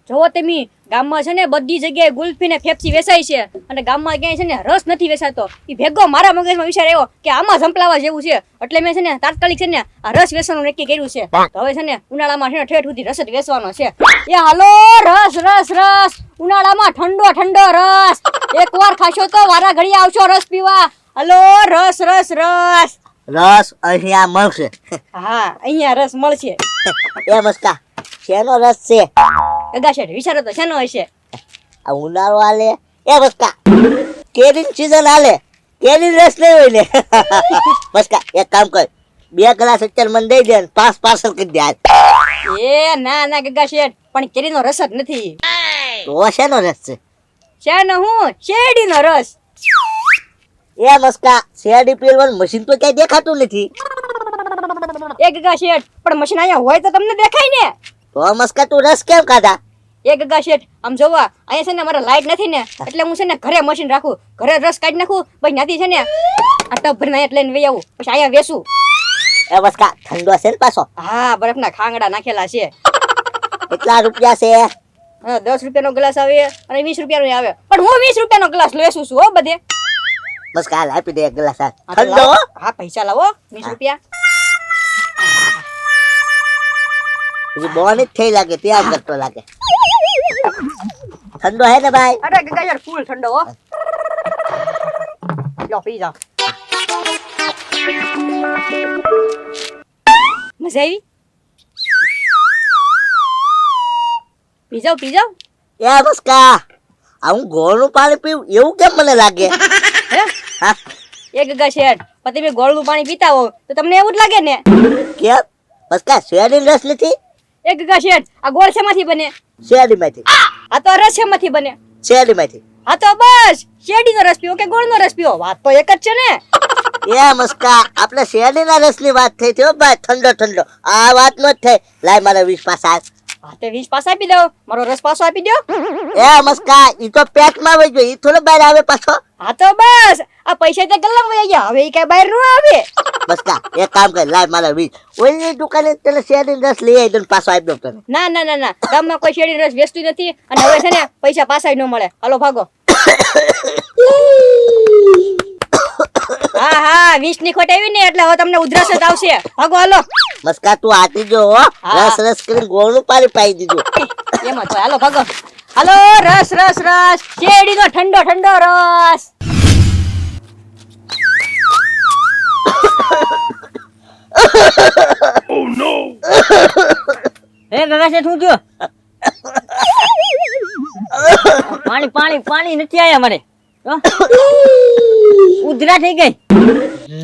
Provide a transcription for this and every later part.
જોવો તમે ગામમાં છે ને બધી જગ્યાએ ગુલ્ફી ને ફેફસી વેચાય છે અને ગામમાં ક્યાંય છે ને રસ નથી વેચાતો. એ ભેગો મારા મગજમાં વિચાર આવ્યો કે આમાં ઝંપલાવા જેવું છે એટલે મેં છે ને તાત્કાલિક છે ને આ રસ વેચવાનું નક્કી કર્યું છે. તો હવે છે ને ઉનાળામાં છે ને ઠેઠ સુધી રસ જ વેચવાનો છે. એ હાલો રસ રસ રસ ઉનાળામાં ઠંડો ઠંડો રસ એકવાર ખાશો તો વારા ઘડી આવશો રસ પીવા. હાલો રસ રસ રસ રસ અહીંયા મળશે. હા અહીંયા રસ મળશે. એ મસ્કા શેનો રસ છે? ગગા શેઠ વિચારો તો શેનો હશે? આ ઉનાળો હાલે. એ મસ્કા કેરી સીઝન હાલે, કેરી રસ નહીં હોય ને. મસ્કા એક કામ કર, 2 ગ્લાસ અત્યારે મને દઈ દે, 5 પાર્સલ કરી દે આજ. એ ના ના ગગા શેઠ પણ કેરીનો રસ જ નથી. તો શેનો રસ છે? શેનો હું શેરડીનો રસ. એ મસ્કા શેરડી પીવાનું મશીન તો ક્યાંય દેખાતું નથી. એ ગગા શેઠ પણ મશીન અહીંયા હોય તો તમને દેખાય ને. તો મસ્કા તું રસ કેમ ખાધા? એ ગગા શેઠ આમ જોવા અહીંયા છે ને મારા લાઈટ નથી ને એટલે હું છે ને ઘરે મશીન રાખું, ઘરે રસ કાઢી નાખું, પછી ત્યાંથી છે ને આ ટબ ભરીને અહીંયા લઈને વહી આવું, પછી અહીંયા વેસું. એ મસ્કા ઠંડો છે ને પાછો? હા બરફના ખાંગડા નાખેલા છે. કેટલા રૂપિયા છે? હા 10 રૂપિયાનો ગ્લાસ આવે અને 20 રૂપિયાનો આવે, પણ હું 20 રૂપિયાનો ગ્લાસ લેશું છું હો બધે. મસ્કા હાલ આપી દે 1 ગ્લાસ હા, તો ઠંડો. લાવો. હા પૈસા લાવો 20 રૂપિયા. હજી બોની થઈ લાગે, ત્યાં કરતો લાગે. ઠંડો હે ને ભાઈ? અરે ગગા યાર ફૂલ ઠંડો હો. લો પી જાઓ. મજા આવી? પી જાઓ પી જાઓ. એ મસ્કા આ હું ગોળનું પાણી પીવું એવું કેમ મને લાગે? હે હા એ ગગા શેઠ પણ તમે ગોળનું પાણી પીતા હો તો તમને એવું જ લાગે ને. કેમ મસ્કા શેરડી રસ નથી? એ ગગા શેઠ આ ગોળ શેમાંથી બને? શેરડીમાંથી. આ તો રસ શેમાંથી બને? શેરડીમાંથી. હા તો બસ શેરડીનો રસ પીવો કે ગોળનો રસ પીવો વાત તો એક જ છે ને. એ મસ્કા આપણે શેરડીના રસની વાત થઈ હતી હો ભાઈ, ઠંડો ઠંડો. આ વાત ન જ થઈ. લાય મારા 20 પાસા. હા તે 20 પાસ આપી દો, મારો રસ પાછો આપી દો. એ મસ્કા ઈ તો પેટમાં વઈ ગયો, ઈ થોડો બહાર આવે પાછો. હા તો બસ આ પૈસા તો ગલ્લામાં વહી ગયા, હવે ઈ કઈ બહાર ન આવે. મસ્કા એક કામ કર, લાય મારા 20. ઓલી દુકાને તને શેરડીનો રસ લઈ આવી દઉં, પાછો આપી દઉં તને. ના ના ના ના ગામમાં કોઈ શેરડીનો રસ વેચતું નથી અને હવે છે ને પૈસા પાછા ન મળે. હાલો ભાગો. હા હા 20 ની ખોટ આવી ને એટલે હવે તમને ઉધરસ જ આવશે. ભાગો હાલો. મસ્કા તું આતી જો હો, રસ રસ કરીને ગોળનું પાણી પાઈ દીધું. એમ જ હાલો ભાગો. હાલો રસ રસ રસ શેરડીનો ઠંડો ઠંડો રસ. Oh no! હે ગગા શેઠ શું થયો? પાણી પાણી પાણી નથી આયા મારે. ઉધરા થઈ ગઈ.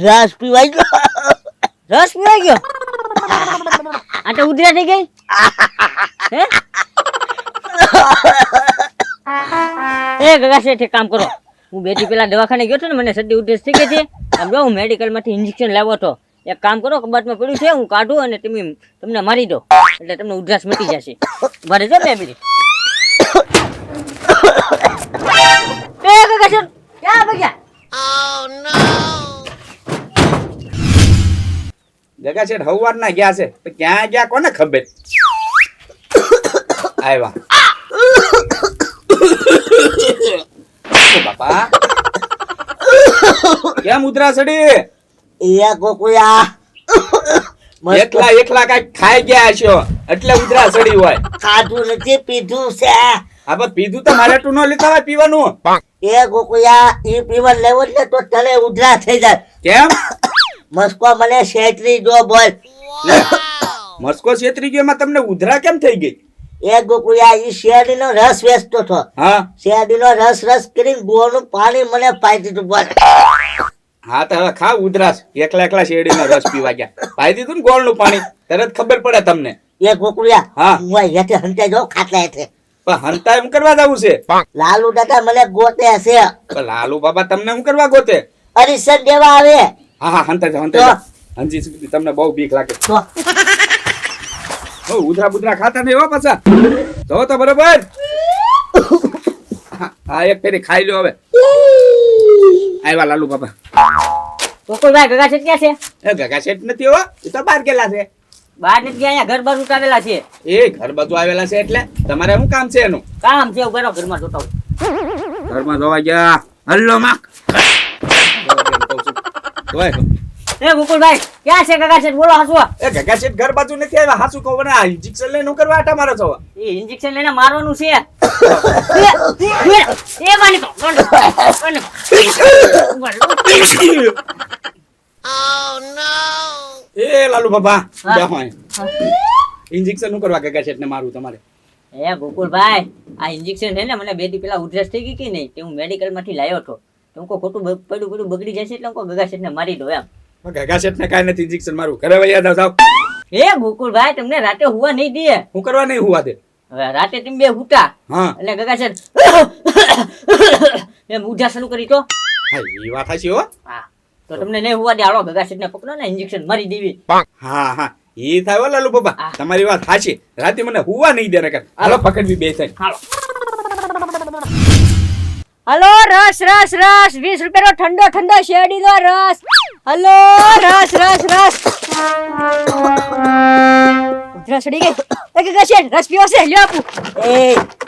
રસ પીવાઈ ગયો. રસ પીવાઈ ગયો. આ તો ઉધરા થઈ ગઈ. હે એ ગગા શેઠ એક કામ કરો, હું બેટી પેલા દવાખાને ગયો હતો ને મને શરદી ઉધરસ થઈ ગઈ છે. આમ જો હું મેડિકલ માંથી ઇન્જેક્શન લાવ્યો હતો. એક કામ કરો કબાટમાં પડ્યું છે હું કાઢું અને તમને મારી દો એટલે તમને ઉધરસ મટી જશે. ભરે જો 2 મિનિટ. એ ગગા શેઠ ક્યાં ભગ્યા? જગા શેઠ હવારના ગયા છે તો ક્યાં ગયા કોને ખબર. આવ્યા. ઓ બાપા કેમ ઉધરા સડી? એ ગોકુળા એકલા એકલા કઈ ખાઈ ગયા છો એટલે ઉધરા સડી હોય. ખાધું નથી, પીધું છે. આ બસ પીધું તો મારે ટુ નો લેતા હોય પીવાનું. એ ગોકુળા ઈ પીવા લેવો ને તો તને ઉધરા થઈ જાય. કેમ? મસ્કો મને શેતરી જો બોલ. મસ્કો છેતરી ગયો એમાં તમને ઉધરા કેમ થઈ ગઈ? એ ગોકુળા ઈ શેરડીનો રસ વેચતો હતો. હા શેરડીનો રસ રસ કરીને ગોળનું પાણી મને પાઈ દીધું. બોલ. હા તો હવે ખા ઉધરાસ. એકલા એકલા શેરડીનો રસ પીવા ગયા, પાઈ દીધું ને ગોળનું પાણી, તરત ખબર પડે તમને. એ ગોકુળિયા હા. હું હેઠે હંતાઈ જાઉં ખાટલા હેઠે. પણ હંતા એમ કરવા જવું છે? લાલુ દાદા મને ગોતે છે. પણ લાલુ બાબા તમને શું કરવા ગોતે? અરીસન દેવા આવે. હા હા હંતા જાઓ હંતા જાઓ. હંજી સુધી તમને બહુ બીક લાગે. તો ઓ ઉધરા બુધરા ખાતા નહીં હો પાછા. જો તો બરોબર. હા એક ફેરી ખાઈ લ્યો હવે. આવ્યા લાલુ બાબા. ગોકુળભાઈ ગગા શેઠ ક્યાં છે? એ ગગા શેઠ નથી હો, એ તો બહાર ગયેલા છે. બહાર નથી ગયા, અહીંયા ઘર બાર ઉતારેલા છે. એ ઘર બાજુ આવેલા છે એટલે તમારે શું કામ છે એનું? કામ છે ઉભા રહો, ઘરમાં જોતા આવું. ઘરમાં જોવા ગયા. હલ્લો માં એ ગોકુલભાઈ ક્યાં છે કાકા છે? બોલો હાસુ. એ ગગા શેઠ ઘર બાજુ નથી આવ્યા. હાસુ કહો ને, આ ઇન્જેક્શન લઈને હું કરવા આટા મારો છો? એ ઇન્જેક્શન લઈને મારવાનું છે. એ માની તો એ લાલુ બાબા હા. જાઓ અહીં. ઇન્જેક્શન નું કરવા ગગા શેઠ ને મારું તમારે? એ ગોકુલભાઈ આ ઇન્જેક્શન છે ને મને 2 દી પહેલા ઉધરસ થઈ ગઈ કે નહીં તે હું મેડિકલ માંથી લાવ્યો હતો. તો હું ખોટું પડ્યું બગડી જશે એટલે હું ગગા શેઠને મારી દો એમ. ગગા શેઠ ને કાંઈ નથી ઇન્જેક્શન મારું. ઘરે વૈયા જાવ. એ ગોકુલભાઈ તમને રાતે હુવા નહીં દે. હું કરવા નહીં હુવા દે? હવે રાતે તમે બે હુતા હા એટલે ગગા શેઠ એમ ઉધા શરૂ કરી તો હા એ વાત હાચી હો. હા તો તમને નહીં હુવા દે. હાલો ગગા શેઠને પકડો ને ઇન્જેક્શન મારી દેવી. હા હા એ થાય હો લાલુ બાબા. હા. તમારી વાત હાચી. રાતે મને હુવા નહીં દે નકર. હાલો પકડવી બે થાય. હાલો હલો રસ રસ રસ 20 રૂપિયાનો ઠંડો ઠંડો શેરડીનો રસ. હલો રસ રસ રસ. ઉધરસ ચડી ગઈ. એ ગગા શેઠ રસ પીવો છે? લ્યો આપું. એ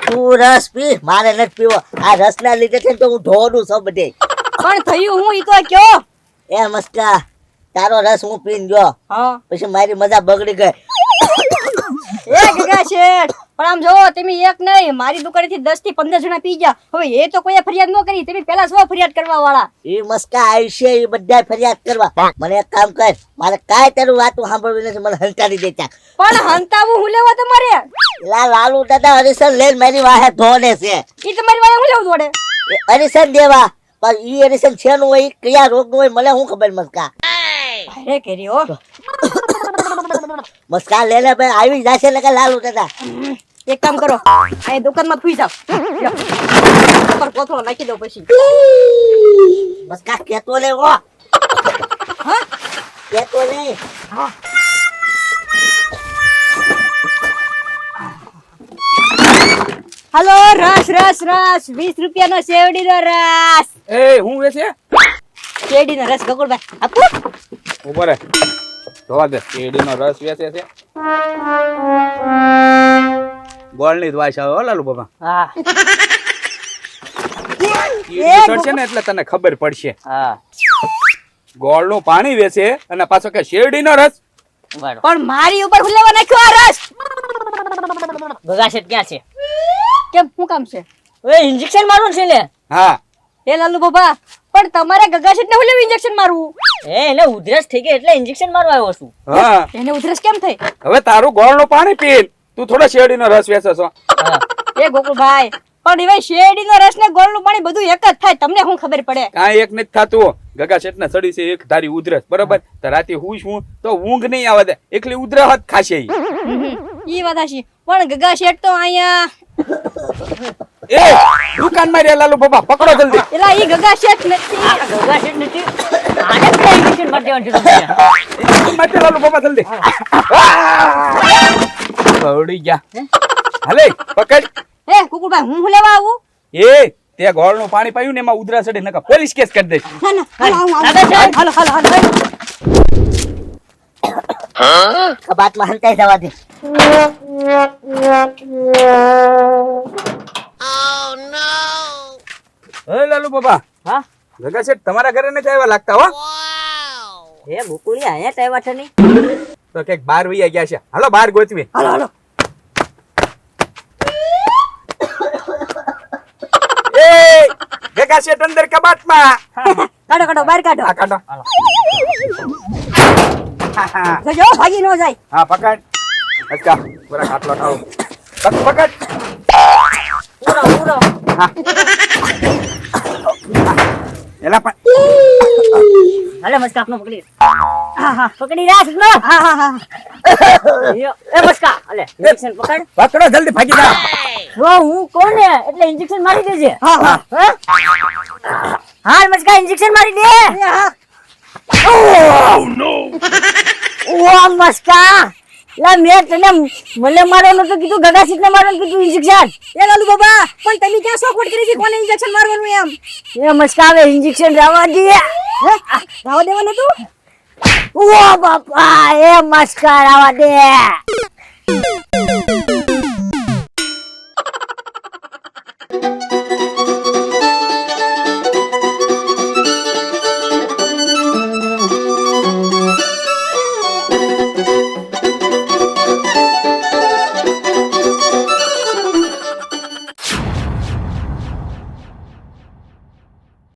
તું રસ પી, મારે નથી પીવો. આ રસના લીધે છે ને તો હું ઢોરું છું બધે. પણ થયું હું ઈ તો કયો. એ મસ્કા, તારો રસ હું પીને ગયો હા પછી મારી મજા બગડી ગઈ. એ ગગા શેઠ પણ આમ જોવો તમે એક નહીં મારી દુકાનેથી 10 થી 15 જણા પી ગયા. હવે એ તો કોઈએ ફરિયાદ ન કરી. તમે પહેલા શું ફરિયાદ કરવા વાળા? એ મસ્કા આવશે, એ બધા ફરિયાદ કરવા. મને એક કામ કર, મારે કાંઈ તારું વાતું સાંભળવી નથી, મને હંતાડી દેતા. પણ હંતાવું હું લેવા તમારે? લા લાલુ દાદા હરીસન લઈને મારી વાહે ધોને છે. ઈ તમારી વાળા હું લેવું જોડે? એ હરીસન દેવા, પણ ઈ હરીસન છેનું હોય, ઈ કયા રોગનું હોય મને શું ખબર મસ્કા. અરે કેરી હો. મસ્કા લે લે ભાઈ, આવી જશે ને કે લાલુ દાદા. એક કામ કરો અહીં દુકાનમાં ફૂઈ જાવ. લ્યો. ઉપર કોથળો નાખી દો પછી. મસ્કા કેતો લે ઓ. હા કેતો લે. હા હલો રસ રસ રસ 20 રૂપિયાનો શેરડીનો રસ. એ હું વેચે? શેરડીનો રસ ગોકુળભાઈ આપો. ઉભો રે. જોવા દે. શેરડીનો રસ વેચે છે. ગોળની દવાઈ છે હો લાલુ બાબા. હા ઈ ચડશે ને એટલે તને ખબર પડશે. હા ગોળનું પાણી વેચે અને પાછો કે શેરડીનો રસ. ઉભા રહો. પણ મારી ઉપર હું લેવા નાખ્યો આ રસ? ગગા શેઠ ક્યાં છે? કેમ શું કામ છે? ઓય ઇન્જેક્શન મારવું છે લે. હા એ લાલુ બાબા પણ તમારે ગગા શેઠને હું લેવું ઇન્જેક્શન મારવું? એને ઉધરસ થઈ ગઈ એટલે ઇન્જેક્શન મારવા આવ્યો છું. હા એને ઉધરસ કેમ થઈ? હવે તારું ગોળનું પાણી પીન તું થોડો શેરડીનો રસ વેચે છો. હા એ ગોકુળભાઈ પણ હવે શેરડીનો રસ ને ગોળનું પાણી બધું એક જ થાય. તમને શું ખબર પડે? કાંઈ એક નથી થતું. ગગા શેઠને સડી છે એક ધારી ઉધરસ બરોબર. તો રાતે હું તો ઊંઘ નહીં આવે દે. એકલી ઉધરસ જ ખાશે ઈ. ઈ વાત હાચી. પણ ગગા શેઠ તો અહીંયા એ દુકાનમાં રે લાલુ બાબા પકડો જલ્દી. એલા ઈ ગગા શેઠ નથી. ગગા શેઠ નથી. આને ક્યાં ઇન્જેક્શન મારી દેવાનું જરૂર છે? માટે લાલુ બાબા જલ્દી. પડી ગયા. હાલે પકડ. હે ગોકુળભાઈ હું લેવા આવું? એ તે ગોળનું પાણી પાયું ને એમાં ઉધરા ચડે નકા પોલીસ કેસ કરી દે. ના ના હાલો હાલો હાલો હાલો. કબાટમાં હંતાઈ જવા દે. હે લાલુ બાબા. હા ગગા શેઠ તમારા ઘરે નથી આવ્યા લાગતા હો. એ ગોકુળી આયા ટાઈવા છે નહીં. તો કઈક બાર વૈયા ગયા છે. હાલો બાર ગોતવી. હાલો હાલો. એ ગગા શેઠ અંદર કબાટમાં. કાઢો કાઢો બહાર કાઢો. હા કાઢો. જજો ભાગી ન જાય. હા પકડ. અચ્છા પૂરા ખાટલો ઠાવ. પકડ. પૂરો પૂરો. હા એલા પણ હાલે મસ્કા આપનો પકડી. હા હા પકડી રાખ નો. હા હા હા. એ મસ્કા હાલે ઇન્જેક્શન પકડ. પકડો જલ્દી ભાગી જા. જો હું કોને એટલે ઇન્જેક્શન મારી દેજે. હા હા. હા હાલ મસ્કા ઇન્જેક્શન મારી દે. હા ઓ મસ્કા લા મેં તને મને મારવાનું તો કીધું ગગા શેઠને મારવાનું કીધું ઇન્જેક્શન. એ લાલુ બાબા પણ તમે ક્યાં શોખવટ કરી છે કોને ઇન્જેક્શન મારવાનું એમ? એ મસ્કા હવે ઇન્જેક્શન રાવા દે. હે રાવ દેવાનું તું? ઓ બાપા એ મસ્કાર આવા દે